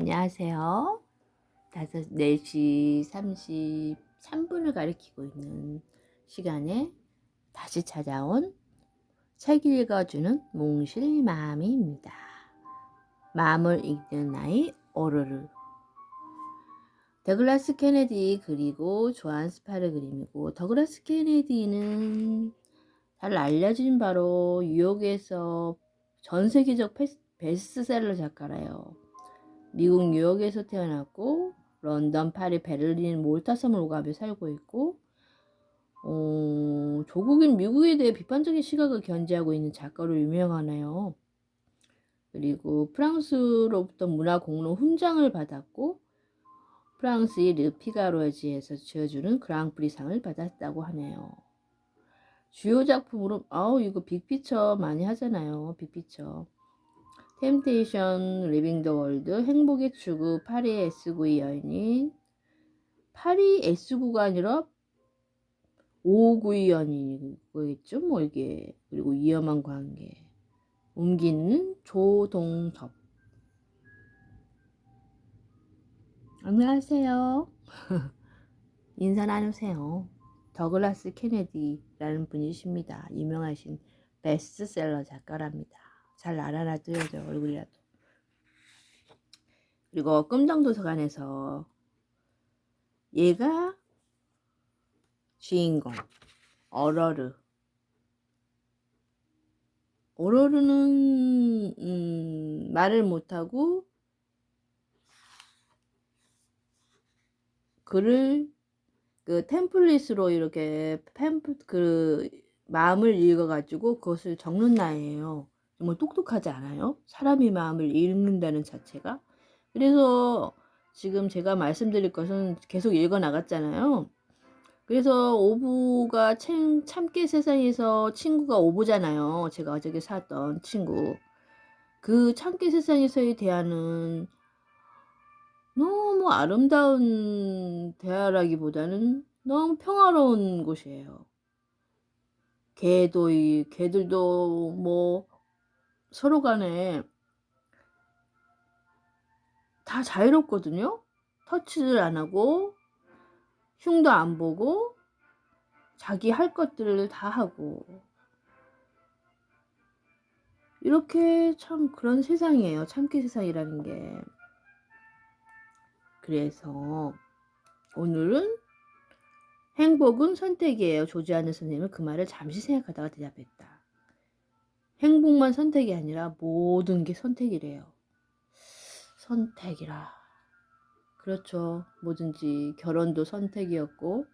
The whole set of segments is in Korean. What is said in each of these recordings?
안녕하세요. 4시 33분을 가리키고 있는 시간에 다시 찾아온 책 읽어주는 몽실마미입니다. 마음을 읽는 아이 오르르. 더글라스 케네디 그리고 조한 스파르 그림이고, 더글라스 케네디는 잘 알려진 바로 뉴욕에서 전 세계적 베스트셀러 작가래요. 미국 뉴욕에서 태어났고 런던, 파리, 베를린, 몰타 섬을 오가며 살고 있고, 조국인 미국에 대해 비판적인 시각을 견지하고 있는 작가로 유명하네요. 그리고 프랑스로부터 문화 공로 훈장을 받았고, 프랑스의 르피가로지에서 지어주는 그랑프리상을 받았다고 하네요. 주요 작품으로 이거 빅피처 많이 하잖아요. 빅피처. 템테이션, 리빙 더 월드, 행복의 추구, 파리의 S9의 연인, 파리 S9가 아니라 559의 연인이겠죠, 뭐 이게. 그리고 위험한 관계, 옮기는 조동섭. 안녕하세요. 인사 나누세요. 더글라스 케네디라는 분이십니다. 유명하신 베스트셀러 작가랍니다. 잘 알아놔둬야죠, 얼굴이라도. 그리고 금정도서관에서 얘가 주인공 어러르. 어러르는 말을 못하고 글을 그 템플릿으로 이렇게 그 마음을 읽어가지고 그것을 적는 나이에요. 정말 똑똑하지 않아요? 사람이 마음을 읽는다는 자체가. 그래서 지금 제가 말씀드릴 것은 계속 읽어 나갔잖아요. 그래서 오부가 참깨 세상에서 친구가 오부잖아요. 제가 어저께 살았던 친구. 그 참깨 세상에서의 대화는 너무 아름다운 대화라기보다는 너무 평화로운 곳이에요. 개들도 뭐 서로 간에 다 자유롭거든요. 터치를 안 하고 흉도 안 보고 자기 할 것들을 다 하고, 이렇게 참 그런 세상이에요. 참깨 세상이라는 게. 그래서 오늘은 행복은 선택이에요. 조지아는 선생님은 그 말을 잠시 생각하다가 대답했다. 행복만 선택이 아니라 모든 게 선택이래요. 선택이라. 그렇죠. 뭐든지 결혼도 선택이었고,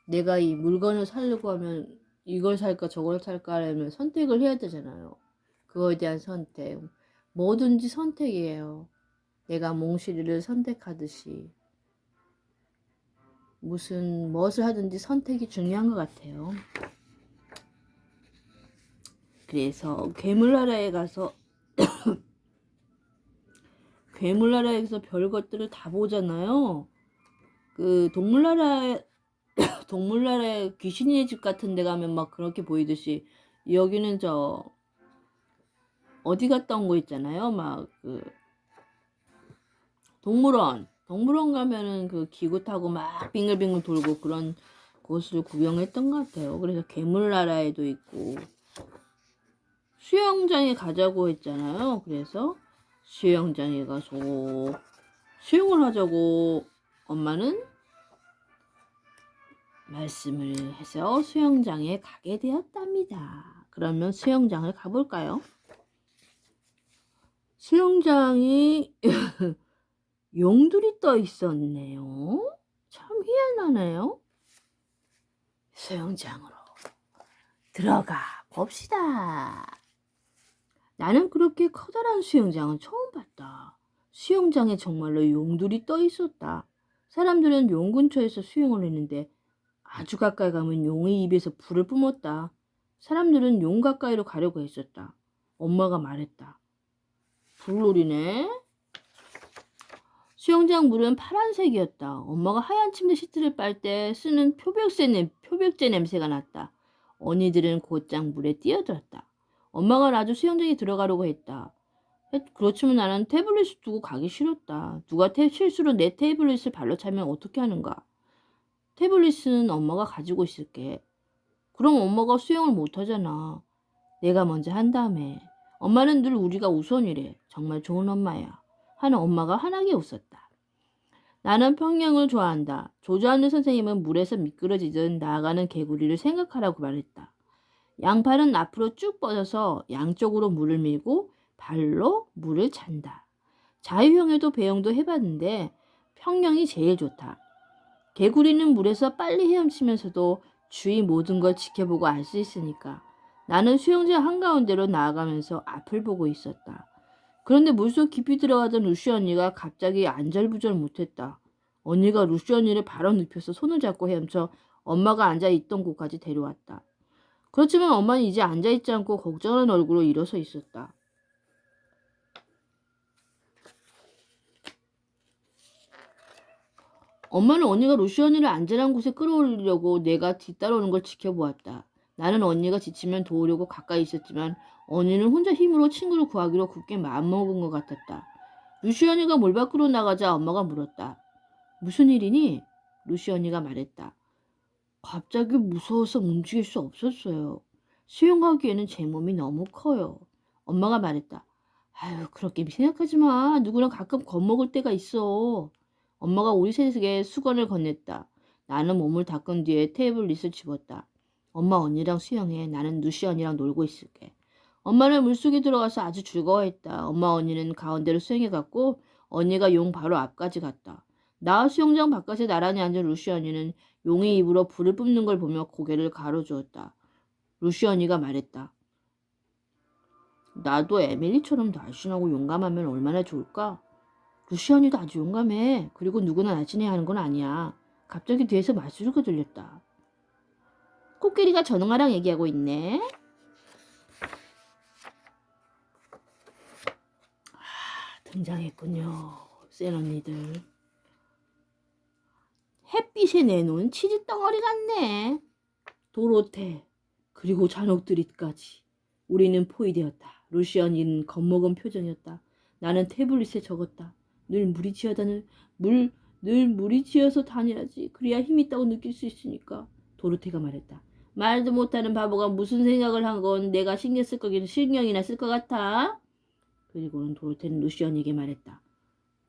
내가 이 물건을 사려고 하면 이걸 살까 저걸 살까 하려면 선택을 해야 되잖아요. 그거에 대한 선택. 뭐든지 선택이에요. 내가 몽실이를 선택하듯이 무엇을 하든지 선택이 중요한 것 같아요. 그래서 괴물나라에 가서 괴물나라에서 별것들을 다 보잖아요. 그 동물나라에 귀신의 집 같은 데 가면 막 그렇게 보이듯이, 여기는 어디 갔다 온 거 있잖아요. 막 그 동물원 가면은 그 기구 타고 막 빙글빙글 돌고 그런 곳을 구경했던 것 같아요. 그래서 괴물나라에도 있고, 수영장에 가자고 했잖아요. 그래서 수영장에 가서 수영을 하자고 엄마는 말씀을 해서 수영장에 가게 되었답니다. 그러면 수영장을 가볼까요? 수영장이 용들이 떠 있었네요. 참 희한하네요. 수영장으로 들어가 봅시다. 나는 그렇게 커다란 수영장은 처음 봤다. 수영장에 정말로 용들이 떠 있었다. 사람들은 용 근처에서 수영을 했는데 아주 가까이 가면 용의 입에서 불을 뿜었다. 사람들은 용 가까이로 가려고 했었다. 엄마가 말했다. 불놀이네. 수영장 물은 파란색이었다. 엄마가 하얀 침대 시트를 빨 때 쓰는 표백제 냄새가 났다. 언니들은 곧장 물에 뛰어들었다. 엄마가 나도 수영장에 들어가려고 했다. 그렇지만 나는 태블릿을 두고 가기 싫었다. 누가 실수로 내 태블릿을 발로 차면 어떻게 하는가? 태블릿은 엄마가 가지고 있을게. 그럼 엄마가 수영을 못하잖아. 내가 먼저 한 다음에. 엄마는 늘 우리가 우선이래. 정말 좋은 엄마야. 하는 엄마가 환하게 웃었다. 나는 평양을 좋아한다. 조조하는 선생님은 물에서 미끄러지듯 나아가는 개구리를 생각하라고 말했다. 양팔은 앞으로 쭉 뻗어서 양쪽으로 물을 밀고 발로 물을 찬다. 자유형에도 배영도 해봤는데 평영이 제일 좋다. 개구리는 물에서 빨리 헤엄치면서도 주위 모든 걸 지켜보고 알 수 있으니까. 나는 수영장 한가운데로 나아가면서 앞을 보고 있었다. 그런데 물속 깊이 들어가던 루시 언니가 갑자기 안절부절 못했다. 언니가 루시 언니를 바로 눕혀서 손을 잡고 헤엄쳐 엄마가 앉아있던 곳까지 데려왔다. 그렇지만 엄마는 이제 앉아있지 않고 걱정하는 얼굴로 일어서 있었다. 엄마는 언니가 루시 언니를 안전한 곳에 끌어올리려고 내가 뒤따라오는 걸 지켜보았다. 나는 언니가 지치면 도우려고 가까이 있었지만 언니는 혼자 힘으로 친구를 구하기로 굳게 마음먹은 것 같았다. 루시 언니가 물 밖으로 나가자 엄마가 물었다. 무슨 일이니? 루시 언니가 말했다. 갑자기 무서워서 움직일 수 없었어요. 수영하기에는 제 몸이 너무 커요. 엄마가 말했다. 아유, 그렇게 생각하지 마. 누구나 가끔 겁먹을 때가 있어. 엄마가 우리 셋에게 수건을 건넸다. 나는 몸을 닦은 뒤에 태블릿을 집었다. 엄마 언니랑 수영해. 나는 누시 언니랑 놀고 있을게. 엄마는 물속에 들어가서 아주 즐거워했다. 엄마 언니는 가운데로 수영해갔고 언니가 용 바로 앞까지 갔다. 나 수영장 바깥에 나란히 앉은 루시 언니는 용의 입으로 불을 뿜는 걸 보며 고개를 가로주었다. 루시 언니가 말했다. 나도 에밀리처럼 날씬하고 용감하면 얼마나 좋을까? 루시 언니도 아주 용감해. 그리고 누구나 날씬해야 하는 건 아니야. 갑자기 뒤에서 말소리가 들렸다. 코끼리가 전응아랑 얘기하고 있네. 등장했군요. 센 언니들. 햇빛에 내놓은 치즈 덩어리 같네. 도로테 그리고 잔혹들이까지. 우리는 포위되었다. 루시 언니는 겁먹은 표정이었다. 나는 태블릿에 적었다. 늘 무리지어서 다녀야지. 그래야 힘이 있다고 느낄 수 있으니까. 도로테가 말했다. 말도 못하는 바보가 무슨 생각을 한 건 내가 신경 쓸 거긴 신경이나 쓸 것 같아. 그리고는 도로테는 루시 언니에게 말했다.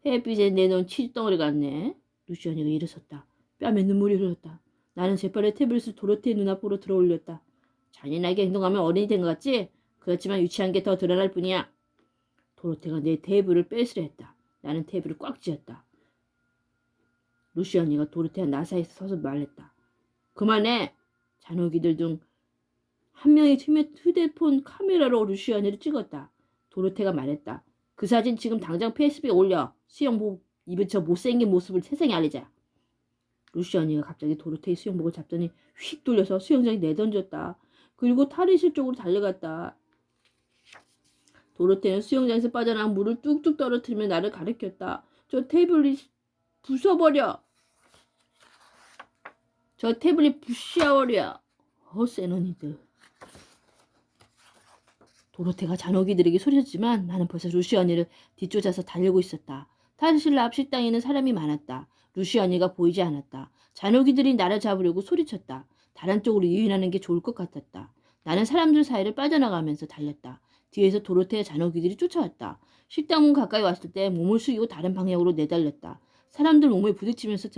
햇빛에 내놓은 치즈 덩어리 같네. 루시 언니가 일어섰다. 뺨에 눈물이 흘렀다. 나는 재빨리 태블릿을 도로테의 눈앞으로 들어올렸다. 잔인하게 행동하면 어른이 된 것 같지? 그렇지만 유치한 게 더 드러날 뿐이야. 도로테가 내 테이블을 뺏으려 했다. 나는 테이블을 꽉 쥐었다. 루시 언니가 도로테와 나 사이에서 서서 말했다. 그만해. 잔혹이들 중 한 명이 휴대폰 카메라로 루시 언니를 찍었다. 도로테가 말했다. 그 사진 지금 당장 페이스북에 올려. 수영복 입은 저 못생긴 모습을 세상에 알리자. 루시 언니가 갑자기 도로테의 수영복을 잡더니 휙 돌려서 수영장에 내던졌다. 그리고 탈의실 쪽으로 달려갔다. 도로테는 수영장에서 빠져나온 물을 뚝뚝 떨어뜨리며 나를 가리켰다. 저 태블릿 부숴버려. 저 태블릿 부숴버려. 센 언니들. 도로테가 잔혹이들에게 소리쳤지만 나는 벌써 루시 언니를 뒤쫓아서 달리고 있었다. 탈의실 앞 식당에는 사람이 많았다. 루시 언니가 보이지 않았다. 잔혹이들이 나를 잡으려고 소리쳤다. 다른 쪽으로 유인하는 게 좋을 것 같았다. 나는 사람들 사이를 빠져나가면서 달렸다. 뒤에서 도로테의 잔혹이들이 쫓아왔다. 식당 문 가까이 왔을 때 몸을 숙이고 다른 방향으로 내달렸다. 사람들 몸에 부딪히면서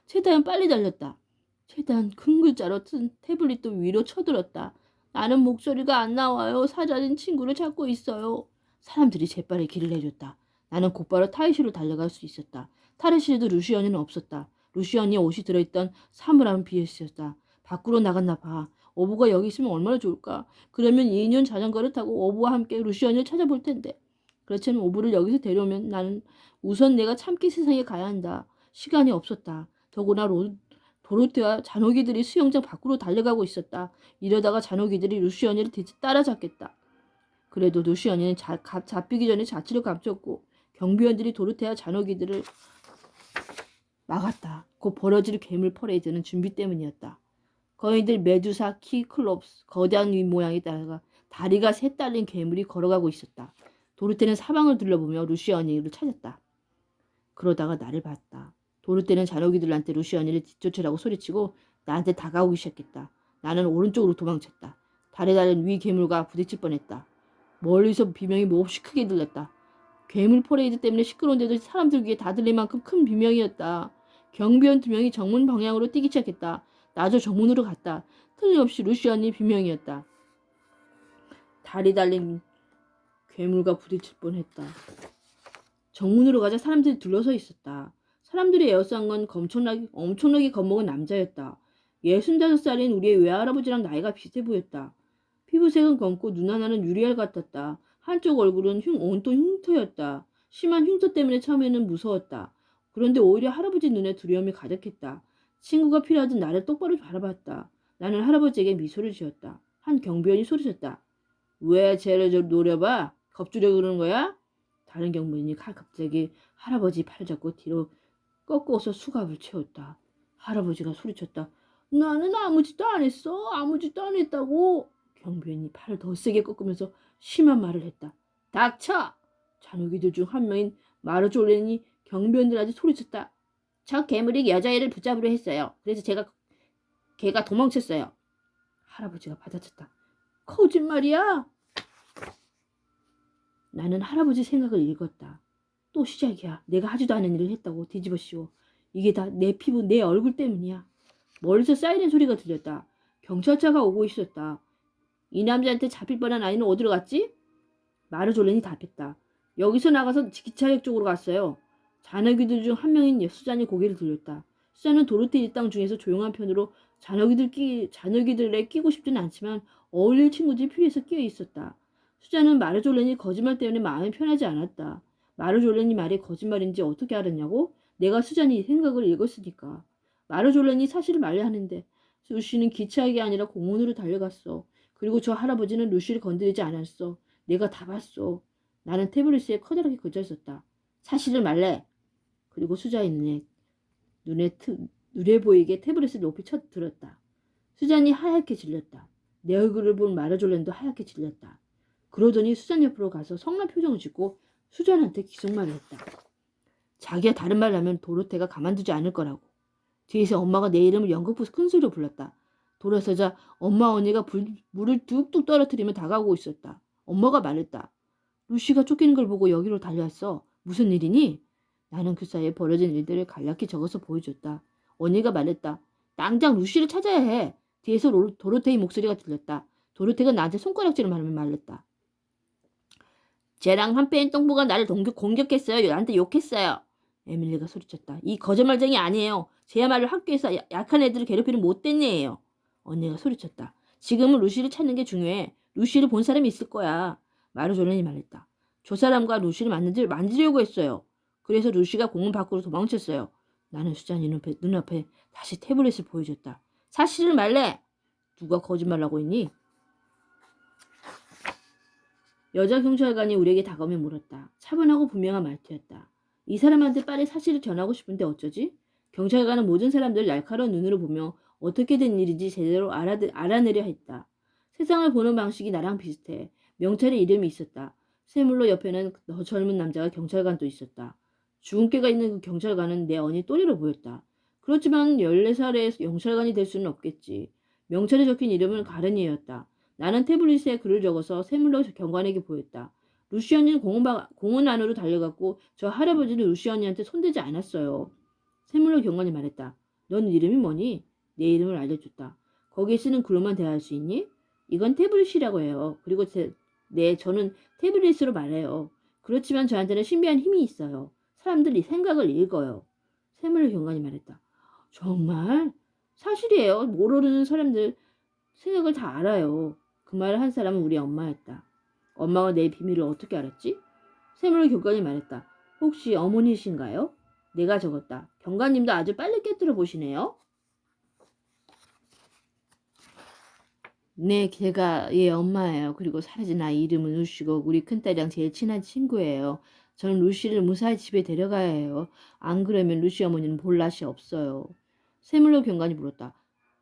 최대한 빨리 달렸다. 최대한 큰 글자로 쓴 태블릿도 위로 쳐들었다. 나는 목소리가 안 나와요. 사라진 친구를 찾고 있어요. 사람들이 재빨리 길을 내줬다. 나는 곧바로 탈의실로 달려갈 수 있었다. 탈의실에도 루시 언니는 없었다. 루시 언니의 옷이 들어있던 사물함은 비어있었다. 밖으로 나갔나 봐. 어부가 여기 있으면 얼마나 좋을까. 그러면 2년 자전거를 타고 어부와 함께 루시 언니를 찾아볼 텐데. 그렇지만 어부를 여기서 데려오면 나는 우선 내가 참기 세상에 가야 한다. 시간이 없었다. 더구나 도로테와 잔혹이들이 수영장 밖으로 달려가고 있었다. 이러다가 잔혹이들이 루시 언니를 따라잡겠다. 그래도 루시 언니는 잡히기 전에 자취를 감췄고 경비원들이 도로테와 잔혹이들을 막았다. 곧 벌어질 괴물 퍼레이드는 준비 때문이었다. 거인들 메두사, 키클롭스, 거대한 위 모양에 따라가 다리가 셋 달린 괴물이 걸어가고 있었다. 도르테는 사방을 둘러보며 루시 언니를 찾았다. 그러다가 나를 봤다. 도르테는 잔호기들한테 루시 언니를 뒤쫓으라고 소리치고 나한테 다가오기 시작했다. 나는 오른쪽으로 도망쳤다. 달에 달린 위 괴물과 부딪힐 뻔했다. 멀리서 비명이 몹시 크게 들렸다. 괴물 퍼레이드 때문에 시끄러운데도 사람들 귀에 다 들릴 만큼 큰 비명이었다. 경비원 2명이 정문 방향으로 뛰기 시작했다. 나도 정문으로 갔다. 틀림없이 루시 언니 비명이었다. 다리 달린 괴물과 부딪힐 뻔했다. 정문으로 가자 사람들이 둘러서 있었다. 사람들이 에워싼 건 엄청나게 겁먹은 남자였다. 65살인 우리의 외할아버지랑 나이가 비슷해 보였다. 피부색은 검고 눈 하나는 유리알 같았다. 한쪽 얼굴은 온통 흉터였다. 심한 흉터 때문에 처음에는 무서웠다. 그런데 오히려 할아버지 눈에 두려움이 가득했다. 친구가 필요하듯 나를 똑바로 바라봤다. 나는 할아버지에게 미소를 지었다. 한 경비원이 소리쳤다. 왜 쟤를 노려봐? 겁주려 그러는 거야? 다른 경비원이 갑자기 할아버지 팔을 잡고 뒤로 꺾어서 수갑을 채웠다. 할아버지가 소리쳤다. 나는 아무 짓도 안 했어. 아무 짓도 안 했다고. 경비원이 팔을 더 세게 꺾으면서 심한 말을 했다. 닥쳐! 잔혹이들 중 한 명인 마르졸렌이 경비원들한테 소리쳤다. 저 괴물이 여자애를 붙잡으려 했어요. 그래서 걔가 도망쳤어요. 할아버지가 받아쳤다. 거짓말이야? 나는 할아버지 생각을 읽었다. 또 시작이야. 내가 하지도 않은 일을 했다고 뒤집어 씌워. 이게 다 내 피부, 내 얼굴 때문이야. 멀리서 사이렌 소리가 들렸다. 경찰차가 오고 있었다. 이 남자한테 잡힐 뻔한 아이는 어디로 갔지? 마르졸렌이 답했다. 여기서 나가서 기차역 쪽으로 갔어요. 잔어귀들 중 한 명인 수잔이 고개를 들렸다. 수잔은 도르테 일당 중에서 조용한 편으로 잔어귀들에 끼고 싶지는 않지만 어울릴 친구들이 필요해서 끼어 있었다. 수잔은 마르졸렌이 거짓말 때문에 마음이 편하지 않았다. 마르졸렌이 말이 거짓말인지 어떻게 알았냐고? 내가 수잔이 생각을 읽었으니까. 마르졸렌이 사실을 말려 하는데 루시는 기차역이 아니라 공원으로 달려갔어. 그리고 저 할아버지는 루시를 건드리지 않았어. 내가 다 봤어. 나는 태블릿에 커다랗게 그려 있었다. 사실을 말래. 그리고 수잔이 눈에 보이게 태블릿을 높이 쳐들었다. 수잔이 하얗게 질렸다. 내 얼굴을 본 마르졸렌도 하얗게 질렸다. 그러더니 수잔 옆으로 가서 성난 표정을 짓고 수잔한테 기속말을 했다. 자기가 다른 말 하면 도로테가 가만두지 않을 거라고. 뒤에서 엄마가 내 이름을 연극부서 큰 소리로 불렀다. 돌아서자 엄마 언니가 물을 뚝뚝 떨어뜨리며 다가오고 있었다. 엄마가 말했다. 루시가 쫓기는 걸 보고 여기로 달려왔어. 무슨 일이니? 나는 그 사이에 벌어진 일들을 간략히 적어서 보여줬다. 언니가 말했다. 당장 루시를 찾아야 해. 뒤에서 도로테의 목소리가 들렸다. 도로테가 나한테 손가락질을 하며 말했다. 쟤랑 한패인 똥부가 나를 공격했어요. 나한테 욕했어요. 에밀리가 소리쳤다. 이 거짓말쟁이 아니에요. 쟤야말로 학교에서 약한 애들을 괴롭히는 못된 애예요. 언니가 소리쳤다. 지금은 루시를 찾는 게 중요해. 루시를 본 사람이 있을 거야. 마르졸렌이 말했다. 저 사람과 루시를 만지려고 했어요. 그래서 루시가 공원 밖으로 도망쳤어요. 나는 수잔이 눈앞에 다시 태블릿을 보여줬다. 사실을 말래. 누가 거짓말하고 있니? 여자 경찰관이 우리에게 다가오며 물었다. 차분하고 분명한 말투였다. 이 사람한테 빨리 사실을 전하고 싶은데 어쩌지? 경찰관은 모든 사람들을 날카로운 눈으로 보며 어떻게 된 일인지 제대로 알아내려 했다. 세상을 보는 방식이 나랑 비슷해. 명찰의 이름이 있었다. 쇠물로 옆에는 더 젊은 남자가 경찰관도 있었다. 주근깨가 있는 그 경찰관은 내 언니 또래로 보였다. 그렇지만 14살의 경찰관이 될 수는 없겠지. 명찰에 적힌 이름은 가르니였다. 나는 태블릿에 글을 적어서 쇠물로 경관에게 보였다. 루시 언니는 공원 안으로 달려갔고 저 할아버지는 루시 언니한테 손대지 않았어요. 쇠물로 경관이 말했다. 넌 이름이 뭐니? 내 이름을 알려줬다. 거기에 쓰는 글로만 대화할 수 있니? 이건 태블릿이라고 해요. 그리고 저는 태블릿으로 말해요. 그렇지만 저한테는 신비한 힘이 있어요. 사람들이 생각을 읽어요. 쇠물로 경관이 말했다. 정말? 사실이에요. 모르는 사람들 생각을 다 알아요. 그 말을 한 사람은 우리 엄마였다. 엄마가 내 비밀을 어떻게 알았지? 샘물 교관이 말했다. 혹시 어머니신가요? 내가 적었다. 경관님도 아주 빨리 깨뜨려 보시네요. 네, 걔가 얘 엄마예요. 그리고 사라진 아이 이름은 루시고 우리 큰딸이랑 제일 친한 친구예요. 저는 루시를 무사히 집에 데려가야 해요. 안 그러면 루시 어머니는 볼 낯이 없어요. 샘물로 경관이 물었다.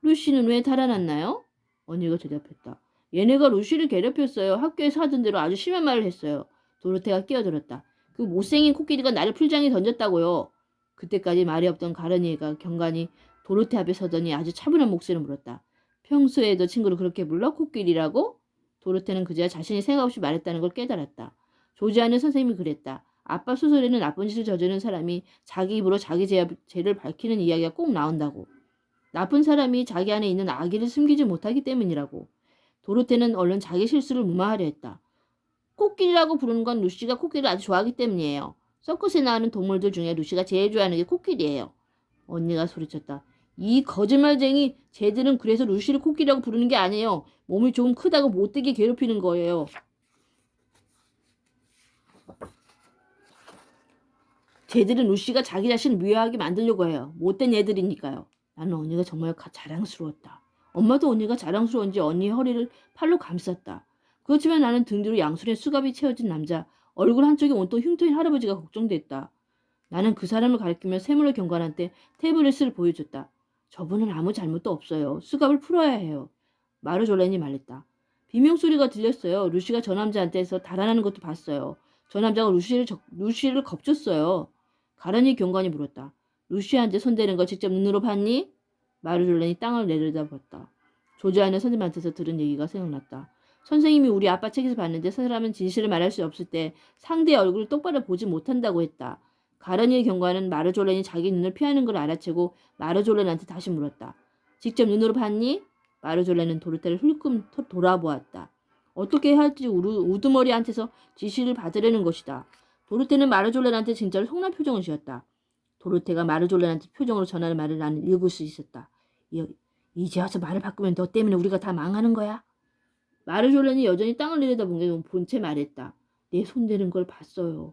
루시는 왜 달아났나요? 언니가 대답했다. 얘네가 루시를 괴롭혔어요. 학교에서 하던 대로 아주 심한 말을 했어요. 도로테가 끼어들었다. 그 못생긴 코끼리가 나를 풀장에 던졌다고요. 그때까지 말이 없던 가르니에가 경관이 도로테 앞에 서더니 아주 차분한 목소리로 물었다. 평소에도 친구를 그렇게 불러? 코끼리라고? 도로테는 그제야 자신이 생각 없이 말했다는 걸 깨달았다. 조지아는 선생님이 그랬다. 아빠 소설에는 나쁜 짓을 저지른 사람이 자기 입으로 자기 죄를 밝히는 이야기가 꼭 나온다고. 나쁜 사람이 자기 안에 있는 악의를 숨기지 못하기 때문이라고. 도로테는 얼른 자기 실수를 무마하려 했다. 코끼리라고 부르는 건 루시가 코끼리를 아주 좋아하기 때문이에요. 서커스에 나오는 동물들 중에 루시가 제일 좋아하는 게 코끼리예요. 언니가 소리쳤다. 이 거짓말쟁이, 쟤들은 그래서 루시를 코끼리라고 부르는 게 아니에요. 몸이 조금 크다고 못되게 괴롭히는 거예요. 쟤들은 루시가 자기 자신을 미워하게 만들려고 해요. 못된 애들이니까요. 나는 언니가 정말 자랑스러웠다. 엄마도 언니가 자랑스러운지 언니의 허리를 팔로 감쌌다. 그렇지만 나는 등 뒤로 양손에 수갑이 채워진 남자, 얼굴 한쪽이 온통 흉터인 할아버지가 걱정됐다. 나는 그 사람을 가리키며 세물로 경관한테 태블릿을 보여줬다. 저분은 아무 잘못도 없어요. 수갑을 풀어야 해요. 마르졸렌이 말했다. 비명소리가 들렸어요. 루시가 저 남자한테서 달아나는 것도 봤어요. 저 남자가 루시를 겁줬어요. 가라니 경관이 물었다. 루시한테 손대는 걸 직접 눈으로 봤니? 마르졸렌이 땅을 내려다봤다. 조지아는 선생님한테서 들은 얘기가 생각났다. 선생님이 우리 아빠 책에서 봤는데 사람은 진실을 말할 수 없을 때 상대의 얼굴을 똑바로 보지 못한다고 했다. 가라니의 경관은 마르졸렌이 자기 눈을 피하는 걸 알아채고 마르졸렌한테 다시 물었다. 직접 눈으로 봤니? 마르졸렌은 도르테를 훌끔 돌아보았다. 어떻게 해야 할지 우두머리한테서 지시를 받으려는 것이다. 도르테는 마르졸렌한테 진짜로 속난 표정을 지었다. 도르테가 마르졸렌한테 표정으로 전하는 말을 나는 읽을 수 있었다. 이제 와서 말을 바꾸면 너 때문에 우리가 다 망하는 거야? 마르졸렌이 여전히 땅을 내려다본 채 말했다. 내 손대는 걸 봤어요.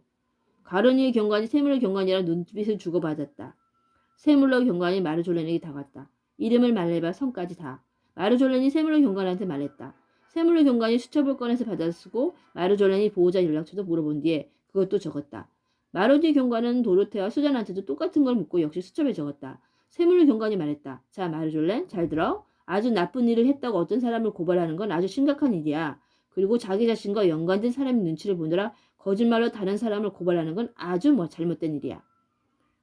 가르니의 경관이 세물러 경관이랑 눈빛을 주고받았다. 세물러 경관이 마르졸렌에게 다가왔다. 이름을 말해봐 성까지 다. 마르졸렌이 세물러 경관한테 말했다. 세물러 경관이 수첩을 꺼내서 받아쓰고 마르졸렌이 보호자 연락처도 물어본 뒤에 그것도 적었다. 마르디 경관은 도로테와 수잔한테도 똑같은 걸 묻고 역시 수첩에 적었다. 세물러 경관이 말했다. 자 마르졸렌 잘 들어. 아주 나쁜 일을 했다고 어떤 사람을 고발하는 건 아주 심각한 일이야. 그리고 자기 자신과 연관된 사람의 눈치를 보느라 거짓말로 다른 사람을 고발하는 건 아주 잘못된 일이야.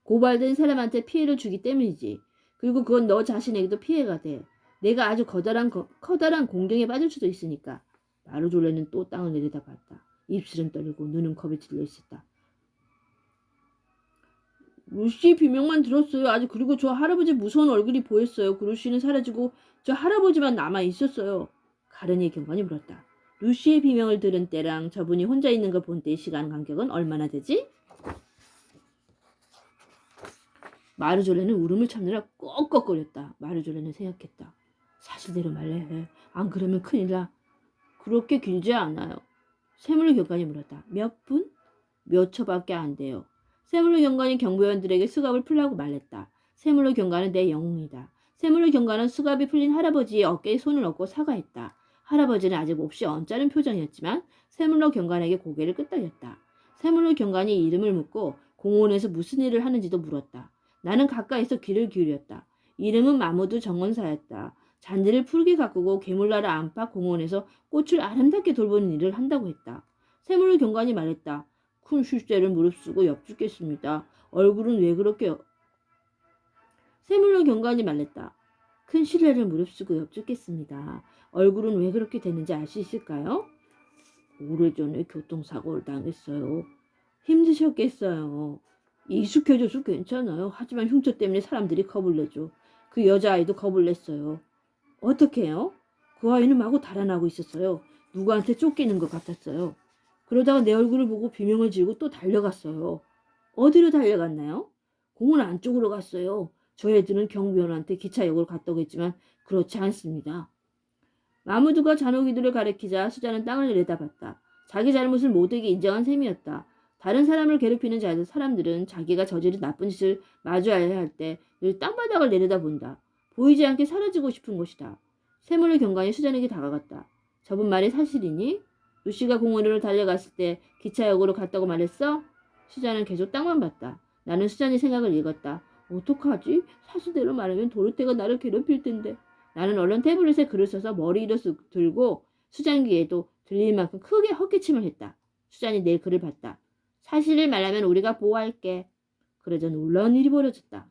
고발된 사람한테 피해를 주기 때문이지. 그리고 그건 너 자신에게도 피해가 돼. 내가 아주 커다란 공경에 빠질 수도 있으니까. 마르졸레는 또 땅을 내려다봤다. 입술은 떨리고 눈은 겁에 질려 있었다. 루시 비명만 들었어요. 아주 그리고 저 할아버지 무서운 얼굴이 보였어요. 그 루시는 사라지고 저 할아버지만 남아 있었어요. 가르니의 경관이 물었다. 루시의 비명을 들은 때랑 저분이 혼자 있는 걸 본 때의 시간 간격은 얼마나 되지? 마르졸레는 울음을 참느라 꺽꺽거렸다. 마르졸레는 생각했다. 사실대로 말해. 안 그러면 큰일 나. 그렇게 길지 않아요. 세물로 경관이 물었다. 몇 분? 몇 초밖에 안 돼요. 세물로 경관이 경보원들에게 수갑을 풀라고 말했다. 세물로 경관은 내 영웅이다. 세물로 경관은 수갑이 풀린 할아버지의 어깨에 손을 얹고 사과했다. 할아버지는 아직 몹시 언짢은 표정이었지만 세물로 경관에게 고개를 끄덕였다. 세물로 경관이 이름을 묻고 공원에서 무슨 일을 하는지도 물었다. 나는 가까이서 귀를 기울였다. 이름은 마무드 정원사였다. 잔디를 푸르게 가꾸고 괴물나라 안팎 공원에서 꽃을 아름답게 돌보는 일을 한다고 했다. 세물로 경관이 말했다. 큰 실세를 무릅쓰고 엽죽겠습니다. 얼굴은 왜 그렇게... 세물로 경관이 말했다. 큰 신뢰를 무릅쓰고 엽죽겠습니다. 얼굴은 왜 그렇게 됐는지 알 수 있을까요? 오래전에 교통사고를 당했어요. 힘드셨겠어요. 익숙해져서 괜찮아요. 하지만 흉터 때문에 사람들이 겁을 내죠. 그 여자아이도 겁을 냈어요. 어떻게 해요? 그 아이는 마구 달아나고 있었어요. 누구한테 쫓기는 것 같았어요. 그러다가 내 얼굴을 보고 비명을 지르고 또 달려갔어요. 어디로 달려갔나요? 공원 안쪽으로 갔어요. 저 애들은 경비원한테 기차역으로 갔다고 했지만 그렇지 않습니다. 마무드가 잔혹이들을 가리키자 수자는 땅을 내려다봤다. 자기 잘못을 모두에게 인정한 셈이었다. 다른 사람을 괴롭히는 사람들은 자기가 저지른 나쁜 짓을 마주해야 할 때 늘 땅바닥을 내려다본다. 보이지 않게 사라지고 싶은 것이다. 세물의 경관이 수잔에게 다가갔다. 저분 말이 사실이니? 루시가 공원으로 달려갔을 때 기차역으로 갔다고 말했어? 수잔은 계속 땅만 봤다. 나는 수잔의 생각을 읽었다. 어떡하지? 사실대로 말하면 도르테가 나를 괴롭힐 텐데. 나는 얼른 태블릿에 글을 써서 머리 위로 들고 수잔 귀에도 들릴 만큼 크게 헛기침을 했다. 수잔이 내 글을 봤다. 사실을 말하면 우리가 보호할게. 그러자 놀라운 일이 벌어졌다.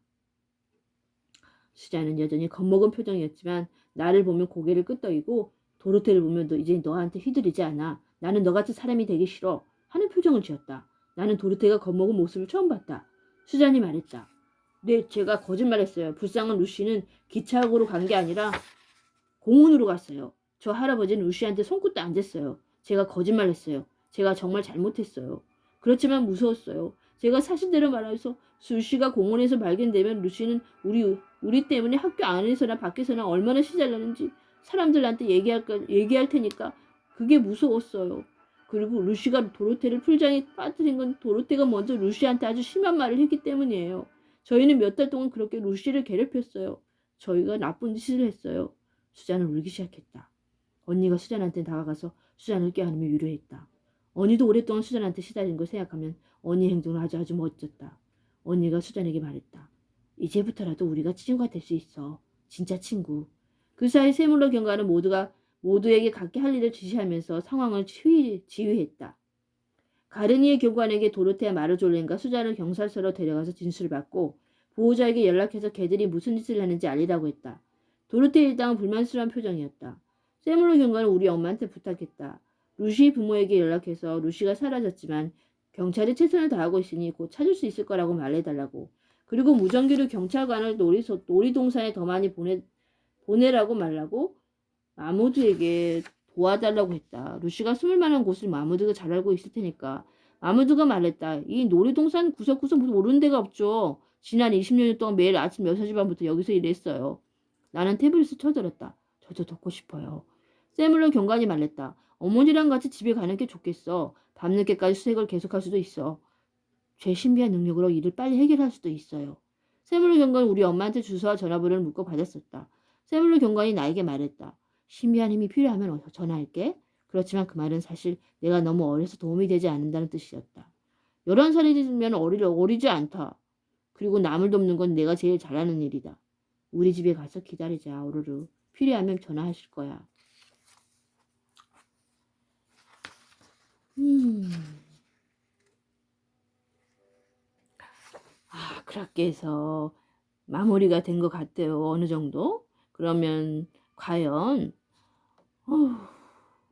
수잔은 여전히 겁먹은 표정이었지만 나를 보면 고개를 끄덕이고 도로테를 보면 이제 너한테 휘둘리지 않아. 나는 너같은 사람이 되기 싫어. 하는 표정을 지었다. 나는 도로테가 겁먹은 모습을 처음 봤다. 수잔이 말했다. 네, 제가 거짓말했어요. 불쌍한 루시는 기차역으로 간 게 아니라 공원으로 갔어요. 저 할아버지는 루시한테 손끝도 안 댔어요. 제가 거짓말했어요. 제가 정말 잘못했어요. 그렇지만 무서웠어요. 제가 사실대로 말해서 루시가 공원에서 발견되면 루시는 우리 때문에 학교 안에서나 밖에서나 얼마나 시달렸는지 사람들한테 얘기할 테니까 그게 무서웠어요. 그리고 루시가 도로테를 풀장에 빠뜨린 건 도로테가 먼저 루시한테 아주 심한 말을 했기 때문이에요. 저희는 몇 달 동안 그렇게 루시를 괴롭혔어요. 저희가 나쁜 짓을 했어요. 수잔은 울기 시작했다. 언니가 수잔한테 다가가서 수잔을 껴안으며 위로했다. 언니도 오랫동안 수잔한테 시달린 걸 생각하면 언니 행동은 아주 멋졌다. 언니가 수잔에게 말했다. 이제부터라도 우리가 친구가 될 수 있어. 진짜 친구. 그 사이 세물러 경관은 모두에게 각기 할 일을 지시하면서 상황을 지휘했다. 가르니의 교관에게 도로테와 마르졸렌과 수잔을 경찰서로 데려가서 진술을 받고 보호자에게 연락해서 걔들이 무슨 짓을 했는지 알리라고 했다. 도로테 일당은 불만스러운 표정이었다. 세물로 경관은 우리 엄마한테 부탁했다. 루시 부모에게 연락해서 루시가 사라졌지만 경찰이 최선을 다하고 있으니 곧 찾을 수 있을 거라고 말해달라고. 그리고 무전기로 경찰관을 놀이동산에 더 많이 보내라고 말라고 마무드에게 도와달라고 했다. 루시가 숨을 만한 곳을 마무드가 잘 알고 있을 테니까. 마무드가 말했다. 이 놀이동산 구석구석 모르는 데가 없죠. 지난 20년 동안 매일 아침 6시 반부터 여기서 일했어요. 나는 태블릿을 쳐들었다. 저도 듣고 싶어요. 세물러 경관이 말했다. 어머니랑 같이 집에 가는 게 좋겠어. 밤늦게까지 수색을 계속할 수도 있어. 제 신비한 능력으로 일을 빨리 해결할 수도 있어요. 세물러 경관은 우리 엄마한테 주소와 전화번호를 묻고 받았었다. 세물러 경관이 나에게 말했다. 신비한 힘이 필요하면 전화할게. 그렇지만 그 말은 사실 내가 너무 어려서 도움이 되지 않는다는 뜻이었다. 11살이면 어리지 않다. 그리고 남을 돕는 건 내가 제일 잘하는 일이다. 우리 집에 가서 기다리자, 오르르. 필요하면 전화하실 거야. 그렇게 해서 마무리가 된 것 같아요. 어느 정도. 그러면 과연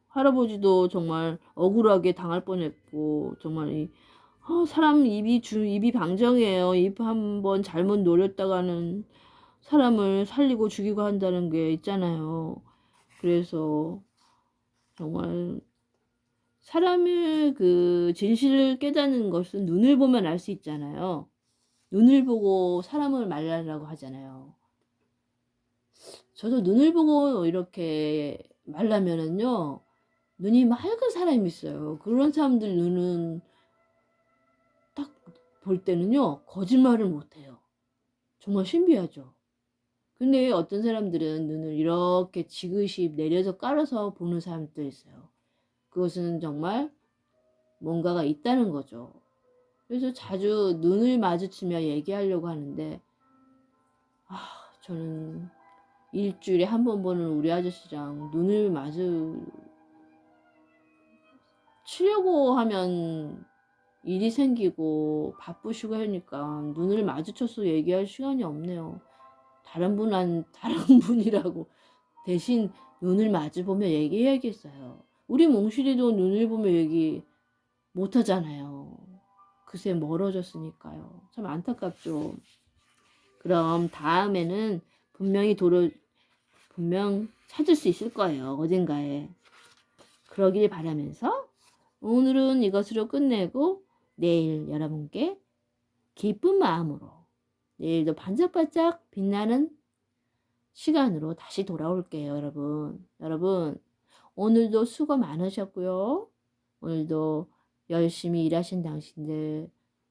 할아버지도 정말 억울하게 당할 뻔했고 정말 사람 입이 방정이에요. 입 한번 잘못 노렸다가는 사람을 살리고 죽이고 한다는 게 있잖아요. 그래서 정말 사람의 그 진실을 깨닫는 것은 눈을 보면 알 수 있잖아요. 눈을 보고 사람을 말하라고 하잖아요. 저도 눈을 보고 이렇게 말하면은요, 눈이 맑은 사람이 있어요. 그런 사람들 눈은 딱 볼 때는요, 거짓말을 못해요. 정말 신비하죠. 근데 어떤 사람들은 눈을 이렇게 지그시 내려서 깔아서 보는 사람도 있어요. 그것은 정말 뭔가가 있다는 거죠. 그래서 자주 눈을 마주치며 얘기하려고 하는데, 저는 일주일에 한 번 보는 우리 아저씨랑 눈을 마주치려고 하면 일이 생기고 바쁘시고 하니까 눈을 마주쳐서 얘기할 시간이 없네요. 다른 분이라고 대신 눈을 마주보며 얘기해야겠어요. 우리 몽실이도 눈을 보며 얘기 못하잖아요. 그새 멀어졌으니까요. 참 안타깝죠. 그럼 다음에는 분명 찾을 수 있을 거예요. 어딘가에. 그러길 바라면서 오늘은 이것으로 끝내고 내일 여러분께 기쁜 마음으로 내일도 반짝반짝 빛나는 시간으로 다시 돌아올게요. 여러분 오늘도 수고 많으셨고요. 오늘도 열심히 일하신 당신들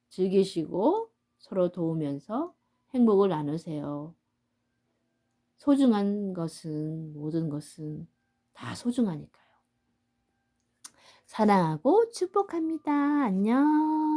즐기시고 서로 도우면서 행복을 나누세요. 소중한 것은 모든 것은 다 소중하니까요. 사랑하고 축복합니다. 안녕.